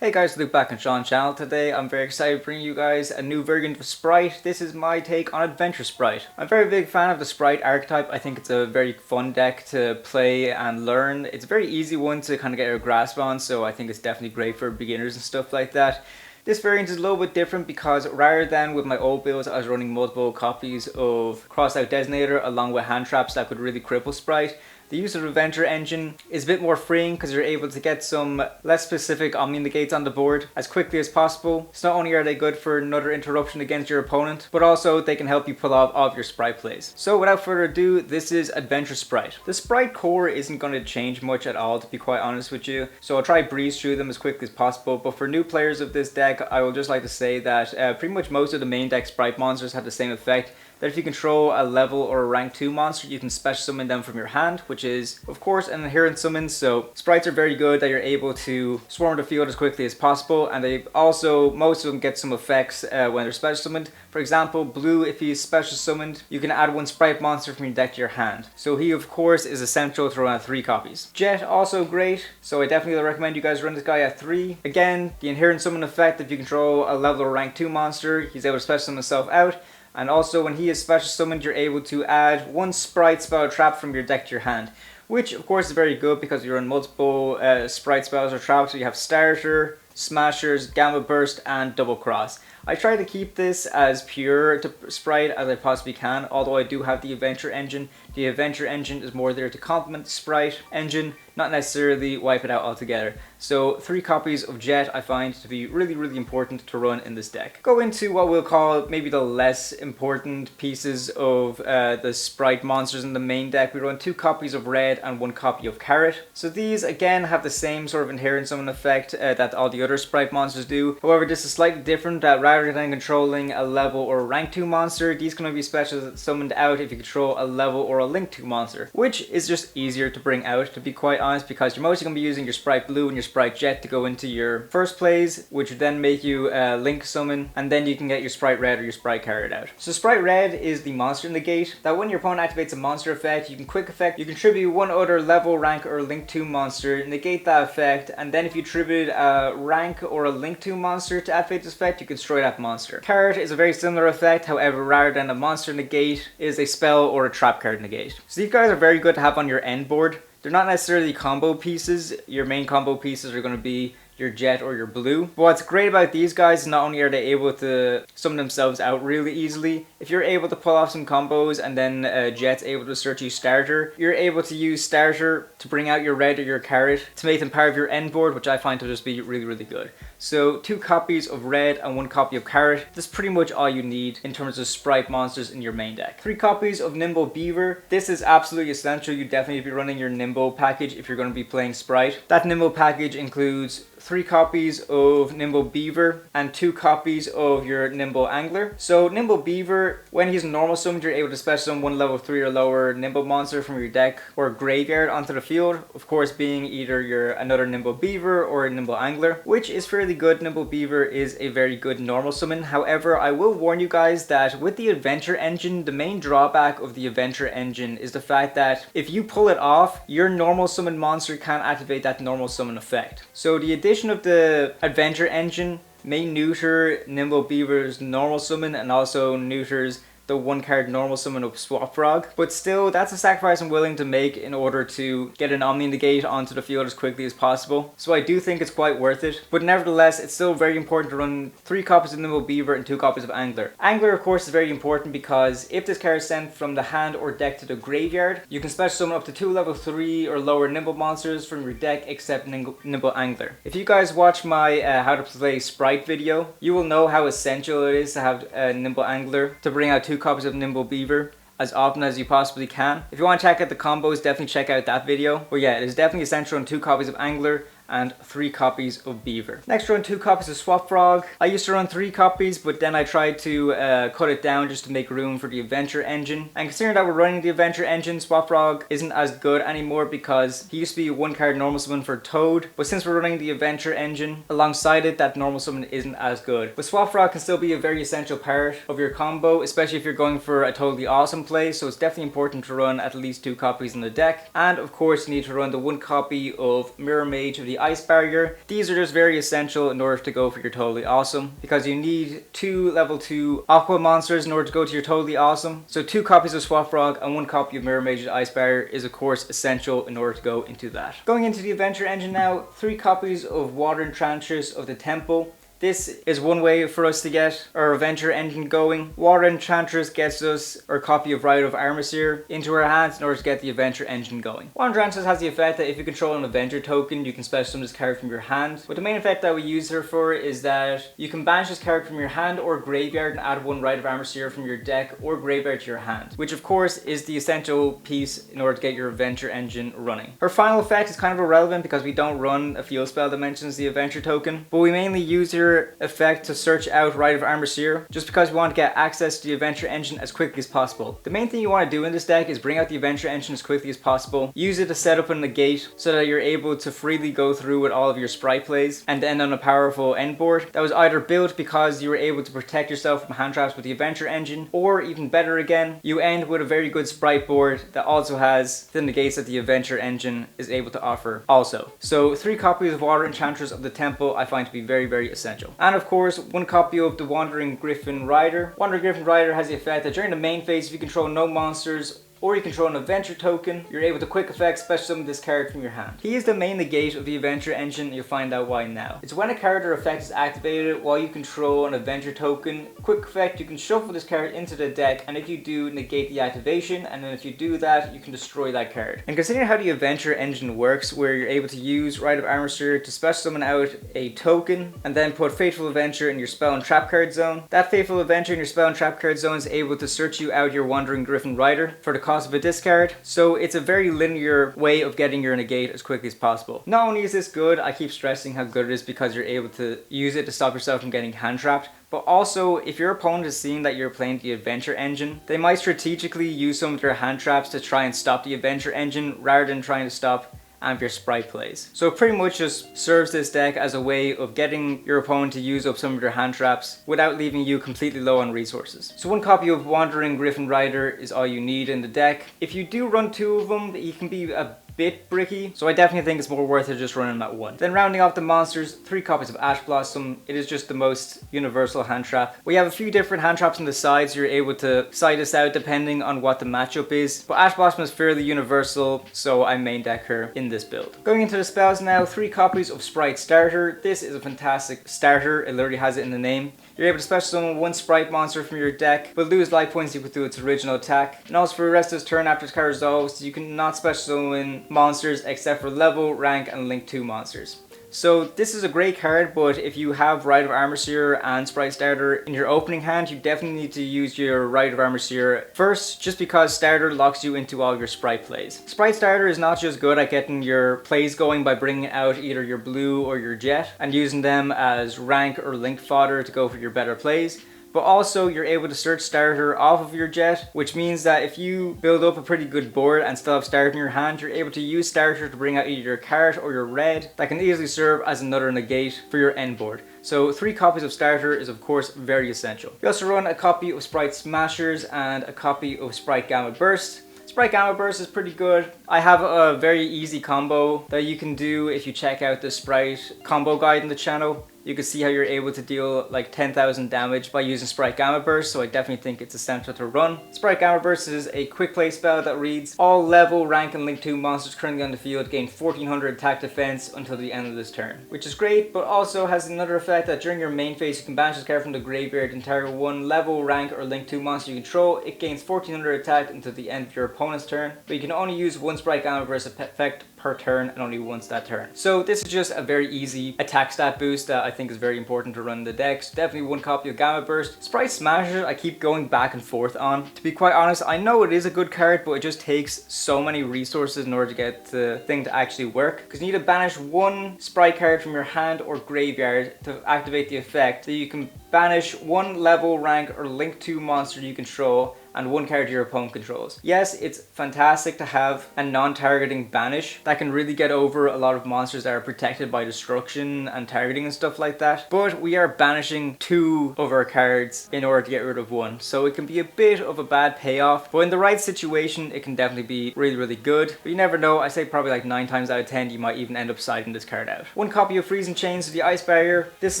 Hey guys, Luke back on Sean's channel. Today I'm very excited to bring you guys a new variant of Spright. This is my take on Adventure Spright. I'm a very big fan of the Spright archetype. I think it's a very fun deck to play and learn. It's a very easy one to kind of get your grasp on, so I think it's definitely great for beginners and stuff like that. This variant is a little bit different because rather than with my old builds, I was running multiple copies of Crossed Out Designator along with hand traps that could really cripple Spright. The use of Adventure Engine is a bit more freeing because you're able to get some less specific Omni Negates on the board as quickly as possible. So not only are they good for another interruption against your opponent, but also they can help you pull off all of your Spright plays. So without further ado, this is Adventure Spright. The Spright core isn't going to change much at all, to be quite honest with you, so I'll try breeze through them as quickly as possible. But for new players of this deck, I will just like to say that pretty much most of the main deck Spright monsters have the same effect. That if you control a level or a rank 2 monster, you can special summon them from your hand, which is, of course, an inherent summon. So Sprights are very good that you're able to swarm the field as quickly as possible, and they also, most of them get some effects when they're special summoned. For example, Blue, if he's special summoned, you can add one Spright monster from your deck to your hand. So he, of course, is essential to run at 3 copies. Jet, also great, so I definitely recommend you guys run this guy at 3. Again, the inherent summon effect, if you control a level or rank 2 monster, he's able to special summon himself out. And also when he is special summoned, you're able to add one Spright spell or trap from your deck to your hand. Which of course is very good because you run multiple Spright spells or traps. So you have Starter, Smashers, Gamma Burst, and Double Cross. I try to keep this as pure to Spright as I possibly can, although I do have the Adventure Engine. The Adventure Engine is more there to complement the Spright Engine, not necessarily wipe it out altogether. So 3 copies of Jet I find to be really important to run in this deck. Go into what we'll call maybe the less important pieces of the Spright monsters in the main deck. We run 2 copies of Red and 1 copy of Carrot. So these again have the same sort of inherent summon effect that all the other Spright monsters do. However, this is slightly different, that rather than controlling a level or a rank 2 monster, these can only be special summoned out if you control a level or a link 2 monster, which is just easier to bring out, to be quite honest, because you're mostly going to be using your Spright Blue and your Spright Jet to go into your first plays, which would then make you link summon, and then you can get your Spright Red or your Spright Carrot out. So Spright Red is the monster negate, that when your opponent activates a monster effect, you can quick effect, you contribute one other level, rank, or link 2 monster, negate that effect, and then if you tribute a rank or a link 2 monster to activate this effect, you can destroy that monster. Carrot is a very similar effect, however, rather than a monster negate, is a spell or a trap card negate. So these guys are very good to have on your end board. They're not necessarily combo pieces. Your main combo pieces are going to be your Jet or your Blue. But what's great about these guys is not only are they able to summon themselves out really easily, if you're able to pull off some combos and then Jet's able to search you Starter, you're able to use Starter to bring out your Red or your Carrot to make them part of your end board, which I find to just be really good. So 2 copies of Red and 1 copy of Carrot. That's pretty much all you need in terms of Spright monsters in your main deck. 3 copies of Nimble Beaver. This is absolutely essential. You definitely be running your Nimble package if you're going to be playing Spright. That Nimble package includes 3 copies of Nimble Beaver and 2 copies of your Nimble Angler. So Nimble Beaver, when he's normal summoned, you're able to special summon 1 level 3 or lower Nimble monster from your deck or graveyard onto the field. Of course, being either another Nimble Beaver or a Nimble Angler, which is fairly good. Nimble Beaver is a very good normal summon. However, I will warn you guys that with the Adventure Engine, the main drawback of the Adventure Engine is the fact that if you pull it off, your normal summon monster can't activate that normal summon effect. So the addition of the Adventure Engine may neuter Nimble Beaver's normal summon and also neuters the 1 card normal summon of Swap Frog, but still that's a sacrifice I'm willing to make in order to get an Omni Negate onto the field as quickly as possible. So I do think it's quite worth it, but nevertheless it's still very important to run 3 copies of Nimble Beaver and 2 copies of Angler. Angler of course is very important because if this card is sent from the hand or deck to the graveyard, you can special summon up to 2 level 3 or lower Nimble monsters from your deck except Nimble Angler. If you guys watch my how to play Spright video, you will know how essential it is to have Nimble Angler to bring out 2 copies of Nimble Beaver as often as you possibly can. If you want to check out the combos, definitely check out that video. But yeah, it is definitely essential on 2 copies of Angler and 3 copies of Beaver. Next, run 2 copies of Swap Frog. I used to run 3 copies, but then I tried to cut it down just to make room for the Adventure Engine. And considering that we're running the Adventure Engine, Swap Frog isn't as good anymore because he used to be a 1 card normal summon for Toad, but since we're running the Adventure Engine alongside it, that normal summon isn't as good. But Swap Frog can still be a very essential part of your combo, especially if you're going for a Totally Awesome play, so it's definitely important to run at least 2 copies in the deck. And of course, you need to run the 1 copy of Mirror Mage of the the Ice Barrier. These are just very essential in order to go for your Totally Awesome, because you need 2 level 2 Aqua monsters in order to go to your Totally Awesome. So 2 copies of Swap Frog and 1 copy of Mirror Mage's Ice Barrier is of course essential in order to go into that. Going into the Adventure Engine now, 3 copies of Water Enchantress of the Temple. This is one way for us to get our Adventure Engine going. Water Enchantress gets us our copy of Rite of Aramesir into our hands in order to get the Adventure Engine going. Water Enchantress has the effect that if you control an Adventure token, you can special summon this card from your hand. But the main effect that we use her for is that you can banish this card from your hand or graveyard and add 1 Rite of Aramesir from your deck or graveyard to your hand, which of course is the essential piece in order to get your Adventure Engine running. Her final effect is kind of irrelevant because we don't run a field spell that mentions the Adventure token, but we mainly use her effect to search out Rite of Aramesir just because we want to get access to the Adventure Engine as quickly as possible. The main thing you want to do in this deck is bring out the Adventure Engine as quickly as possible, use it to set up a negate so that you're able to freely go through with all of your Spright plays and end on a powerful end board that was either built because you were able to protect yourself from hand traps with the Adventure Engine, or even better again, you end with a very good Spright board that also has the negates that the Adventure Engine is able to offer also. So 3 copies of Water Enchantress of the Temple I find to be very, very essential. And of course, 1 copy of the Wandering Gryphon Rider. Wandering Gryphon Rider has the effect that during the main phase, if you control no monsters or you control an Adventure token, you're able to quick effect special summon this card from your hand. He is the main negate of the Adventure Engine, and you'll find out why now. It's when a card or effect is activated while you control an Adventure token. Quick effect, you can shuffle this card into the deck, and if you do, negate the activation, and then if you do that, you can destroy that card. And considering how the Adventure Engine works, where you're able to use Rite of Aramesir to special summon out a token, and then put Fateful Adventure in your spell and trap card zone, that Fateful Adventure in your spell and trap card zone is able to search you out your Wandering Gryphon Rider for the cost of a discard. So it's a very linear way of getting your negate as quickly as possible. Not only is this good, I keep stressing how good it is because you're able to use it to stop yourself from getting hand trapped, but also if your opponent is seeing that you're playing the Adventure Engine, they might strategically use some of their hand traps to try and stop the Adventure Engine rather than trying to stop and your Spright plays. So it pretty much just serves this deck as a way of getting your opponent to use up some of their hand traps without leaving you completely low on resources. So 1 copy of Wandering Gryphon Rider is all you need in the deck. If you do run 2 of them, he can be a bit bricky, so I definitely think it's more worth it just running that 1. Then rounding off the monsters, 3 copies of Ash Blossom. It is just the most universal hand trap. We have a few different hand traps on the sides, so you're able to side this out depending on what the matchup is, but Ash Blossom is fairly universal, so I main deck her in this build. Going into the spells now, 3 copies of Spright Starter. This is a fantastic starter, it literally has it in the name. You're able to special summon 1 Spright monster from your deck, but lose life points equal to its original attack. And also for the rest of this turn after this card resolves, you cannot special summon monsters except for level, rank, and link 2 monsters. So this is a great card, but if you have Rite of Aramesir and Spright Starter in your opening hand, you definitely need to use your Rite of Aramesir first, just because Starter locks you into all your Spright plays. Spright Starter is not just good at getting your plays going by bringing out either your blue or your jet and using them as rank or link fodder to go for your better plays, but also you're able to search Starter off of your jet, which means that if you build up a pretty good board and still have Starter in your hand, you're able to use Starter to bring out either your Carrot or your Red that can easily serve as another negate for your end board. So 3 copies of Starter is of course very essential. You also run a copy of Spright Smashers and a copy of Spright Gamma Burst. Spright Gamma Burst is pretty good. I have a very easy combo that you can do if you check out the Spright combo guide in the channel. You can see how you're able to deal like 10,000 damage by using Spright Gamma Burst, so I definitely think it's essential to run. Spright Gamma Burst is a quick play spell that reads, all level, rank, and link 2 monsters currently on the field gain 1400 attack defense until the end of this turn. Which is great, but also has another effect that during your main phase you can banish this card from the graveyard and target 1 level, rank, or link 2 monster you control. It gains 1400 attack until the end of your opponent's turn, but you can only use 1 Spright Gamma Burst effect per turn and only once that turn. So this is just a very easy attack stat boost that I think is very important to run in the deck. So definitely 1 copy of Gamma Burst. Spright Smashers I keep going back and forth on. To be quite honest, I know it is a good card, but it just takes so many resources in order to get the thing to actually work. Because you need to banish 1 Spright card from your hand or graveyard to activate the effect. So you can banish 1 level, rank, or link 2 monster you control and 1 card your opponent controls. Yes, it's fantastic to have a non-targeting banish that can really get over a lot of monsters that are protected by destruction and targeting and stuff like that, but we are banishing 2 of our cards in order to get rid of 1, so it can be a bit of a bad payoff, but in the right situation it can definitely be really good. But you never know, I say probably like 9 times out of 10 you might even end up siding this card out. 1 copy of Freezing Chains to the Ice Barrier. This is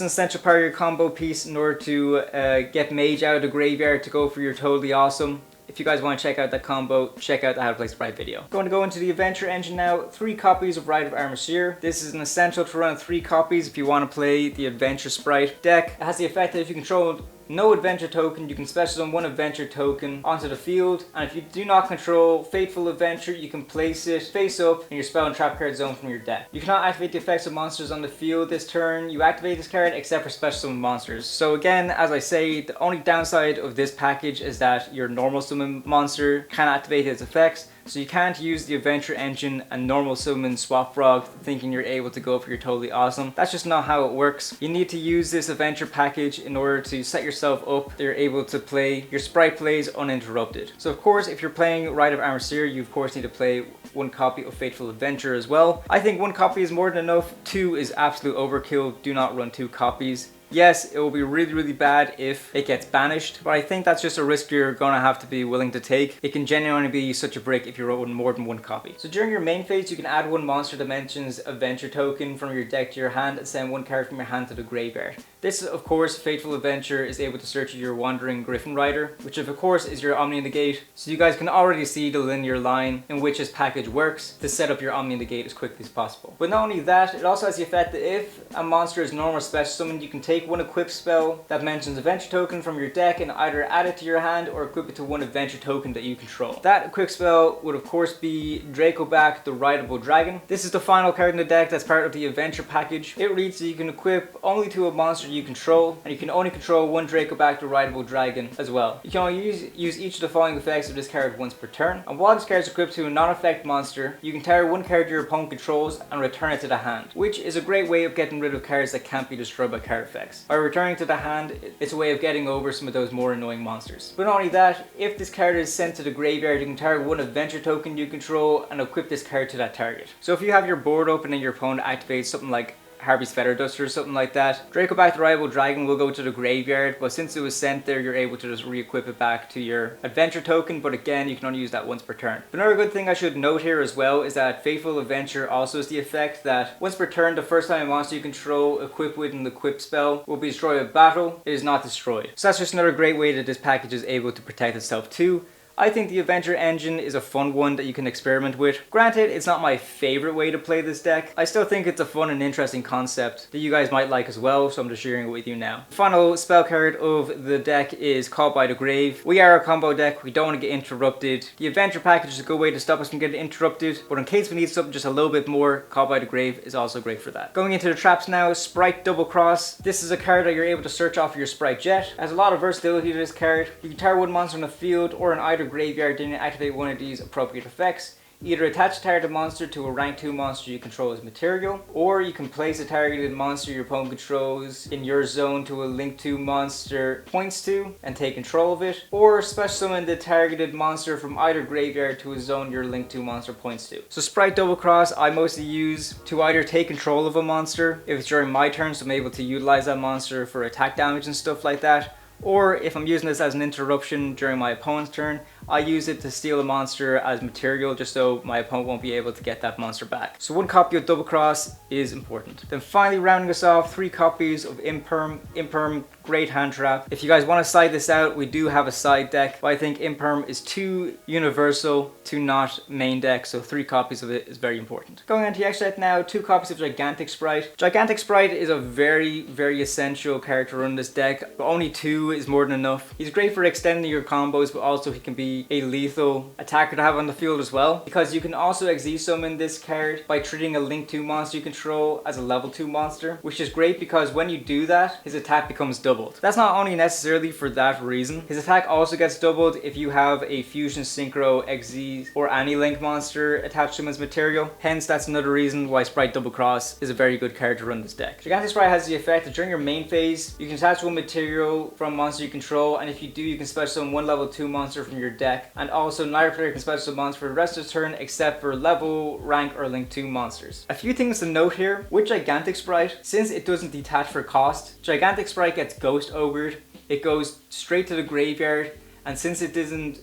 an essential part of your combo piece in order to get Mage out of the graveyard to go for your Toadally Awesome. If you guys want to check out that combo, check out the How to Play Spright video. Going to go into the Adventure engine now. 3 copies of Rite of Aramesir. This is an essential to run 3 copies if you want to play the Adventure Spright deck. It has the effect that if you control no adventure token, you can special summon 1 adventure token onto the field, and if you do not control Fateful Adventure, you can place it face up in your spell and trap card zone from your deck. You cannot activate the effects of monsters on the field this turn. You activate this card except for special summon monsters. So again, as I say, the only downside of this package is that your normal summon monster can activate its effects. So you can't use the Adventure engine and normal summon Swap Frog thinking you're able to go for your Totally Awesome. That's just not how it works. You need to use this Adventure package in order to set yourself up that you're able to play your Spright plays uninterrupted. So of course, if you're playing Rite of Aramesir, you of course need to play 1 copy of Fateful Adventure as well. I think 1 copy is more than enough. 2 is absolute overkill. Do not run 2 copies. Yes, it will be really bad if it gets banished, but I think that's just a risk you're gonna have to be willing to take. It can genuinely be such a brick if you run more than 1 copy. So during your main phase, you can add 1 monster dimensions adventure token from your deck to your hand and send 1 card from your hand to the graveyard. This, of course, Fateful Adventure is able to search your Wandering Gryphon Rider, which of course is your Omni Negate, so you guys can already see the linear line in which this package works to set up your Omni Negate as quickly as possible. But not only that, it also has the effect that if a monster is normal special summoned, you can take 1 equip spell that mentions adventure token from your deck and either add it to your hand or equip it to 1 adventure token that you control. That equip spell would of course be Dracoback the Rideable Dragon. This is the final card in the deck that's part of the adventure package. It reads that you can equip only to a monster you control, and you can only control 1 Dracoback the Rideable Dragon as well. You can only use each of the following effects of this card once per turn, and while this card is equipped to a non-effect monster, you can target 1 card your opponent controls and return it to the hand, which is a great way of getting rid of cards that can't be destroyed by card effects. By returning to the hand, it's a way of getting over some of those more annoying monsters. But not only that, if this card is sent to the graveyard, you can target 1 adventure token you control and equip this card to that target. So if you have your board open and your opponent activates something like Harvey's Feather Duster or something like that, Dracoback the Rideable Dragon will go to the graveyard, but since it was sent there, you're able to just re-equip it back to your adventure token, but again, you can only use that once per turn. But another good thing I should note here as well is that Fateful Adventure also has the effect that once per turn, the first time a monster you control equipped with an equip spell will be destroyed in battle, it is not destroyed. So that's just another great way that this package is able to protect itself too. I think the Adventure engine is a fun one that you can experiment with. Granted, it's not my favorite way to play this deck. I still think it's a fun and interesting concept that you guys might like as well, so I'm just sharing it with you now. The final spell card of the deck is Call by the Grave. We are a combo deck, we don't want to get interrupted. The Adventure package is a good way to stop us from getting interrupted, but in case we need something just a little bit more, Call by the Grave is also great for that. Going into the traps now, Spright Double Cross. This is a card that you're able to search off your Spright Jet. It has a lot of versatility to this card. You can target 1 monster on the field or in either graveyard, then activate 1 of these appropriate effects. Either attach a targeted monster to a rank 2 monster you control as material, or you can place a targeted monster your opponent controls in your zone to a link 2 monster points to and take control of it, or special summon the targeted monster from either graveyard to a zone your link 2 monster points to. So Spright Double Cross I mostly use to either take control of a monster if it's during my turn, so I'm able to utilize that monster for attack damage and stuff like that, or if I'm using this as an interruption during my opponent's turn, I use it to steal a monster as material just so my opponent won't be able to get that monster back. So 1 copy of Double Cross is important. Then finally rounding us off, 3 copies of Imperm, great hand trap. If you guys want to side this out, we do have a side deck, but I think Imperm is too universal to not main deck, so 3 copies of it is very important. Going on to the extra deck now, 2 copies of Gigantic Spright. Gigantic Spright is a very essential card to run this deck, but only 2 is more than enough. He's great for extending your combos, but also he can be a lethal attacker to have on the field as well, because you can also XZ summon this card by treating a link 2 monster you control as a level 2 monster, which is great because when you do that, his attack becomes double. doubled. That's not only necessarily for that reason, his attack also gets doubled if you have a Fusion Synchro, XZ, or any Link monster attached to him as material. Hence, that's another reason why Spright Double Cross is a very good card to run this deck. Gigantic Spright has the effect that during your main phase, you can attach one material from a monster you control, and if you do, you can special summon one level 2 monster from your deck, and also neither player can special summon monsters for the rest of the turn except for level, rank, or link 2 monsters. A few things to note here, with Gigantic Spright, since it doesn't detach for cost, Gigantic Spright gets Ghost Ogred, it goes straight to the graveyard, and since it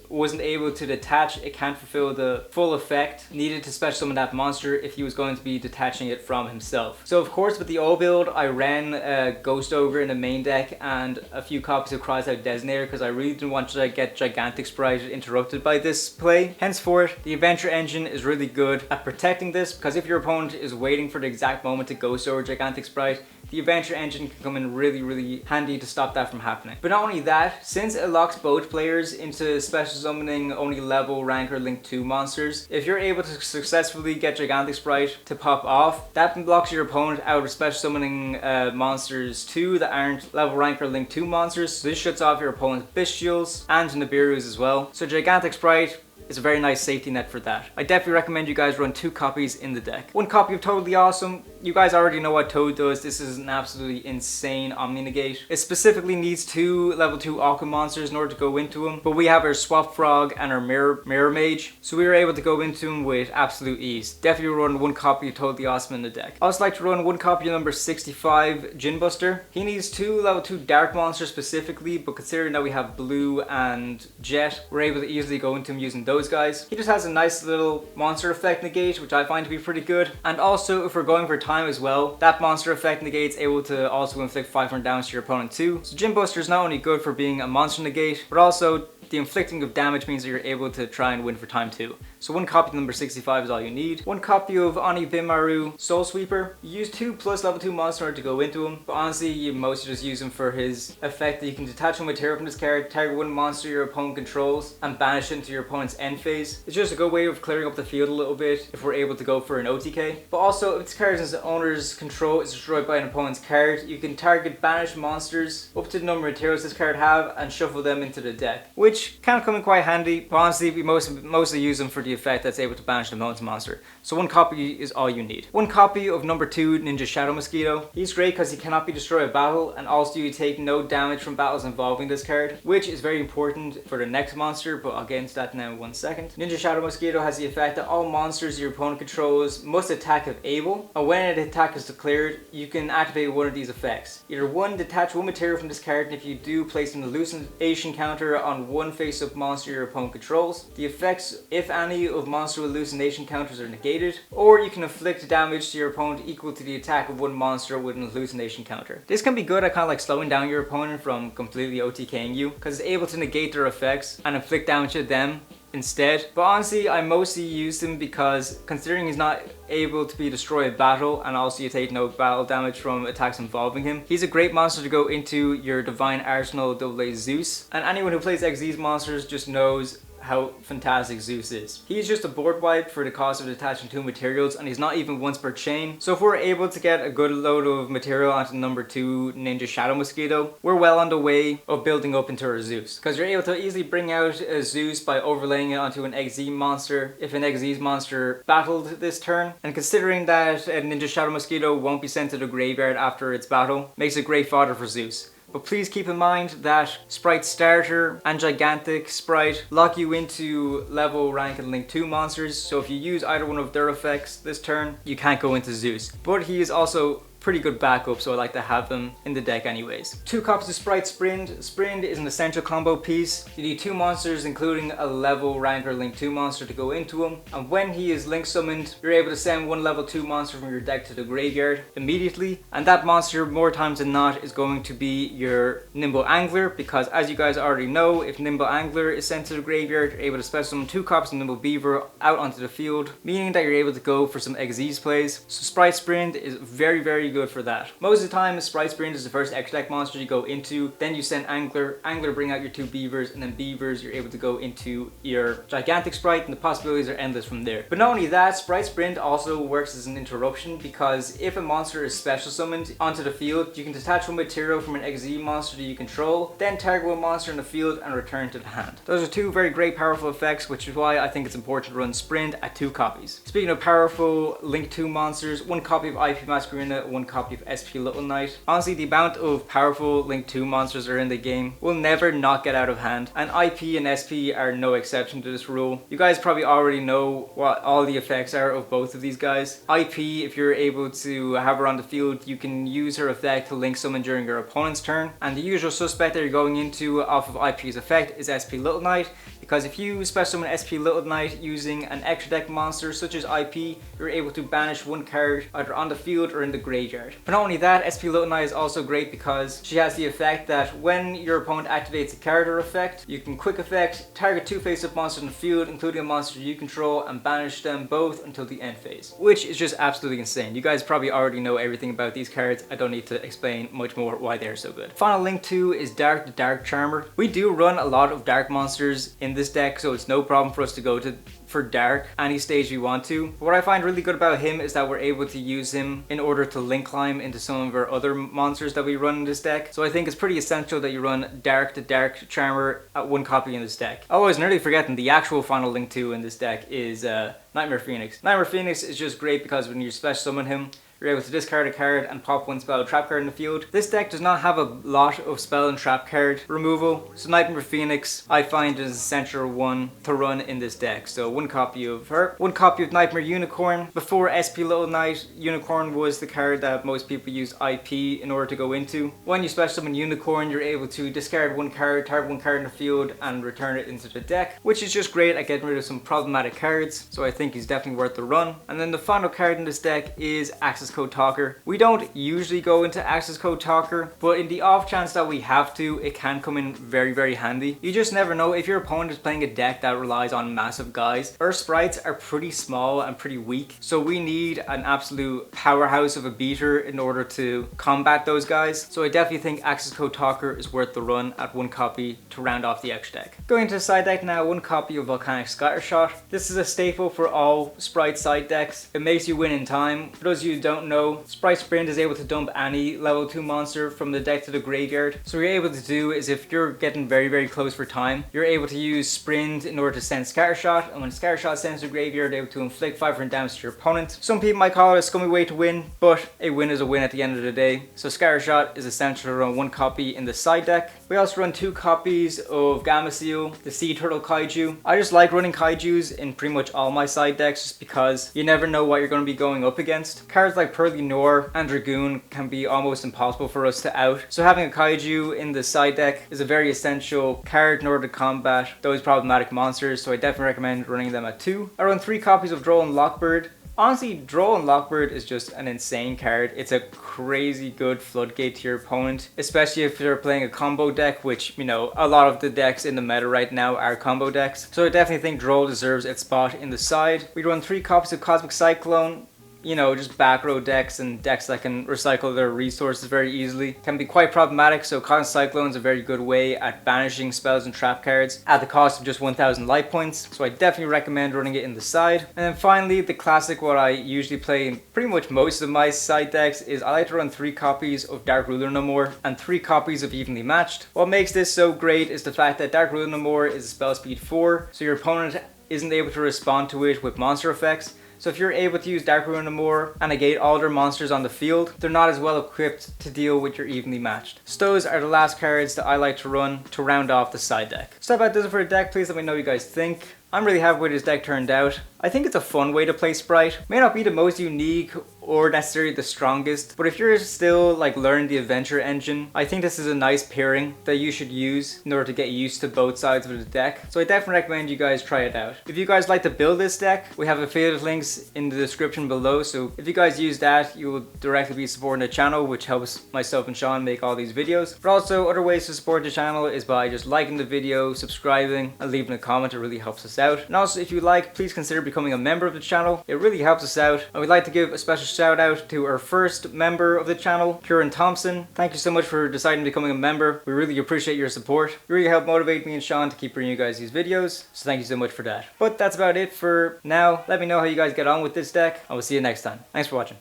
wasn't able to detach, it can't fulfill the full effect needed to special summon that monster if he was going to be detaching it from himself. So of course with the old build, I ran Ghost Ogre in the main deck and a few copies of Cries Out Designator because I really didn't want to get Gigantic Spright interrupted by this play. Henceforth, the Adventure Engine is really good at protecting this, because if your opponent is waiting for the exact moment to Ghost Ogre Gigantic Spright, the Adventure Engine can come in really handy to stop that from happening. But not only that, since it locks both players into special summoning only level, rank, or link 2 monsters, if you're able to successfully get Gigantic Spright to pop off, that blocks your opponent out of special summoning monsters too that aren't level, rank, or link 2 monsters. So this shuts off your opponent's Bestials and Nibiru's as well. So Gigantic Spright is a very nice safety net for that. I definitely recommend you guys run 2 copies in the deck. 1 copy of Toadally Awesome. You guys already know what Toad does. This is an absolutely insane Omni-Negate. It specifically needs 2 level 2 Aqua monsters in order to go into him, but we have our Swap Frog and our Mirror Mage, so we were able to go into him with absolute ease. Definitely run 1 copy of Toadally Awesome in the deck. I also like to run 1 copy of number 65, Djinn Buster. He needs 2 level 2 Dharc monsters specifically, but considering that we have Blue and Jet, we're able to easily go into him using those guys. He just has a nice little monster effect negate, which I find to be pretty good. And also, if we're going for time as well, that monster effect negate's able to also inflict 500 damage to your opponent too. So Djinn Buster is not only good for being a monster negate, but also the inflicting of damage means that you're able to try and win for time too. So 1 copy of number 65 is all you need. 1 copy of Onibimaru Soul Sweeper. You use 2 plus level 2 monster to go into him, but honestly you mostly just use him for his effect that you can detach one material from this card, target 1 monster your opponent controls, and banish it into your opponent's end phase. It's just a good way of clearing up the field a little bit if we're able to go for an OTK. But also, if this card is owner's control is destroyed by an opponent's card, you can target banished monsters up to the number of materials this card have and shuffle them into the deck, which can come in quite handy. But honestly, we mostly use them for the effect that's able to banish the opponent's monster. So 1 copy is all you need. 1 copy of number 2, Ninja Shadow Mosquito. He's great because he cannot be destroyed by battle, and also you take no damage from battles involving this card, which is very important for the next monster, but I'll get into that now in 1 second. Ninja Shadow Mosquito has the effect that all monsters your opponent controls must attack if able, and when an attack is declared, you can activate one of these effects. Either 1, detach 1 material from this card, and if you do, place an hallucination counter on 1 face-up monster your opponent controls. The effects, if any, of monster hallucination counters are negated, or you can inflict damage to your opponent equal to the attack of 1 monster with an hallucination counter. This can be good at kind of like slowing down your opponent from completely OTKing you, because it's able to negate their effects and inflict damage to them instead. But honestly, I mostly used him because considering he's not able to be destroyed in battle, and also you take no battle damage from attacks involving him, he's a great monster to go into your Divine Arsenal AA-ZEUS. And anyone who plays XYZ monsters just knows how fantastic Zeus is. He's just a board wipe for the cost of detaching 2 materials, and he's not even once per chain. So if we're able to get a good load of material onto number 2 Ninja Shadow Mosquito, we're well on the way of building up into our Zeus. Because you're able to easily bring out a Zeus by overlaying it onto an XZ monster if an XZ monster battled this turn. And considering that a Ninja Shadow Mosquito won't be sent to the graveyard after its battle, makes it great fodder for Zeus. But please keep in mind that Spright Starter and Gigantic Spright lock you into level, rank, and link 2 monsters, so if you use either one of their effects this turn, you can't go into Zeus. But he is also pretty good backup, so I like to have them in the deck anyways. 2 copies of Spright Sprint. Sprint is an essential combo piece. You need 2 monsters including a level, rank, or link 2 monster to go into him, and when he is link summoned, you're able to send 1 level 2 monster from your deck to the graveyard immediately, and that monster more times than not is going to be your Nimble Angler, because as you guys already know, if Nimble Angler is sent to the graveyard, you're able to special summon 2 copies of Nimble Beaver out onto the field, meaning that you're able to go for some XYZ plays. So Spright Sprint is very good for that. Most of the time, Spright Sprint is the first extra deck monster you go into, then you send Angler, Angler bring out your 2 Beavers, and then Beavers you're able to go into your Gigantic Spright, and the possibilities are endless from there. But not only that, Spright Sprint also works as an interruption, because if a monster is special summoned onto the field, you can detach one material from an XZ monster that you control, then target one monster in the field and return to the hand. Those are 2 very great powerful effects, which is why I think it's important to run Sprint at 2 copies. Speaking of powerful Link 2 monsters, 1 copy of IP Masquerena, 1 copy of SP Little Knight. Honestly, the amount of powerful Link 2 monsters that are in the game will never not get out of hand, and IP and SP are no exception to this rule. You guys probably already know what all the effects are of both of these guys. IP, if you're able to have her on the field, you can use her effect to link summon during your opponent's turn, and the usual suspect that you're going into off of IP's effect is SP Little Knight, because if you special summon SP Little Knight using an extra deck monster such as IP, you're able to banish 1 card either on the field or in the graveyard. But not only that, SP Little Knight is also great because she has the effect that when your opponent activates a card or effect, you can quick effect, target 2 face-up monsters in the field, including a monster you control, and banish them both until the end phase, which is just absolutely insane. You guys probably already know everything about these cards. I don't need to explain much more why they're so good. Final link 2 is Dharc the Dharc Charmer. We do run a lot of Dharc monsters in this deck, so it's no problem for us to go to for Dharc any stage we want to. But what I find really good about him is that we're able to use him in order to link climb into some of our other monsters that we run in this deck. So I think it's pretty essential that you run Dharc the Dharc Charmer at 1 copy in this deck. Oh, I was nearly forgetting the actual final link 2 in this deck is Knightmare Phoenix. Knightmare Phoenix is just great because when you special summon him, you're able to discard a card and pop 1 spell or trap card in the field. This deck does not have a lot of spell and trap card removal, so Knightmare Phoenix I find is an essential one to run in this deck. So 1 copy of her. 1 copy of Knightmare Unicorn. Before SP Little Knight, Unicorn was the card that most people use IP in order to go into. When you special summon Unicorn, you're able to discard 1 card, target 1 card in the field, and return it into the deck, which is just great at getting rid of some problematic cards, so I think he's definitely worth the run. And then the final card in this deck is Accesscode Talker. We don't usually go into Accesscode Talker, but in the off chance that we have to, it can come in very, very handy. You just never know if your opponent is playing a deck that relies on massive guys. Our sprites are pretty small and pretty weak, so we need an absolute powerhouse of a beater in order to combat those guys. So I definitely think Accesscode Talker is worth the run at 1 copy to round off the extra deck. Going into the side deck now, 1 copy of Volcanic Scattershot. This is a staple for all Spright side decks. It makes you win in time. For those of you who don't know, Spright Sprint is able to dump any level 2 monster from the deck to the graveyard. So what you're able to do is, if you're getting very, very close for time, you're able to use Sprint in order to send Scattershot, and when Scattershot sends to the graveyard, you're able to inflict 500 damage to your opponent. Some people might call it a scummy way to win, but a win is a win at the end of the day. So Scattershot is essential to run 1 copy in the side deck. We also run 2 copies of Gameciel, the Sea Turtle Kaiju. I just like running Kaijus in pretty much all my side decks just because you never know what you're going to be going up against. Cards like Pearly Noir and Dragoon can be almost impossible for us to out. So having a Kaiju in the side deck is a very essential card in order to combat those problematic monsters, so I definitely recommend running them at 2. I run 3 copies of Droll and Lockbird. Honestly, Droll and Lockbird is just an insane card. It's a crazy good floodgate to your opponent, especially if you're playing a combo deck, which, you know, a lot of the decks in the meta right now are combo decks. So I definitely think Droll deserves its spot in the side. We run 3 copies of Cosmic Cyclone. You know, just back row decks and decks that can recycle their resources very easily can be quite problematic, so Cosmic Cyclone is a very good way at banishing spells and trap cards at the cost of just 1000 life points, so I definitely recommend running it in the side. And then finally, the classic, what I usually play in pretty much most of my side decks, is I like to run 3 copies of Dark Ruler No More and 3 copies of Evenly Matched. What makes this so great is the fact that Dark Ruler No More is a spell speed 4, so your opponent isn't able to respond to it with monster effects. So if you're able to use Dark Ruler No More and negate all their monsters on the field, they're not as well equipped to deal with your Evenly Matched. So those are the last cards that I like to run to round off the side deck. So that does it for the deck. Please let me know what you guys think. I'm really happy with this deck turned out. I think it's a fun way to play Spright. May not be the most unique or necessarily the strongest, but if you're still like learning the adventure engine, I think this is a nice pairing that you should use in order to get used to both sides of the deck. So I definitely recommend you guys try it out. If you guys like to build this deck, we have affiliate links in the description below, so if you guys use that, you will directly be supporting the channel, which helps myself and Sean make all these videos. But also, other ways to support the channel is by just liking the video, subscribing, and leaving a comment. It really helps us out. And also, if you like, please consider becoming a member of the channel. It really helps us out, and we'd like to give a special shout out to our first member of the channel, Kieran Thompson. Thank you so much for deciding to becoming a member. We really appreciate your support. You really help motivate me and Sean to keep bringing you guys these videos, so thank you so much for that. But that's about it for now. Let me know how you guys get on with this deck, and we'll see you next time. Thanks for watching.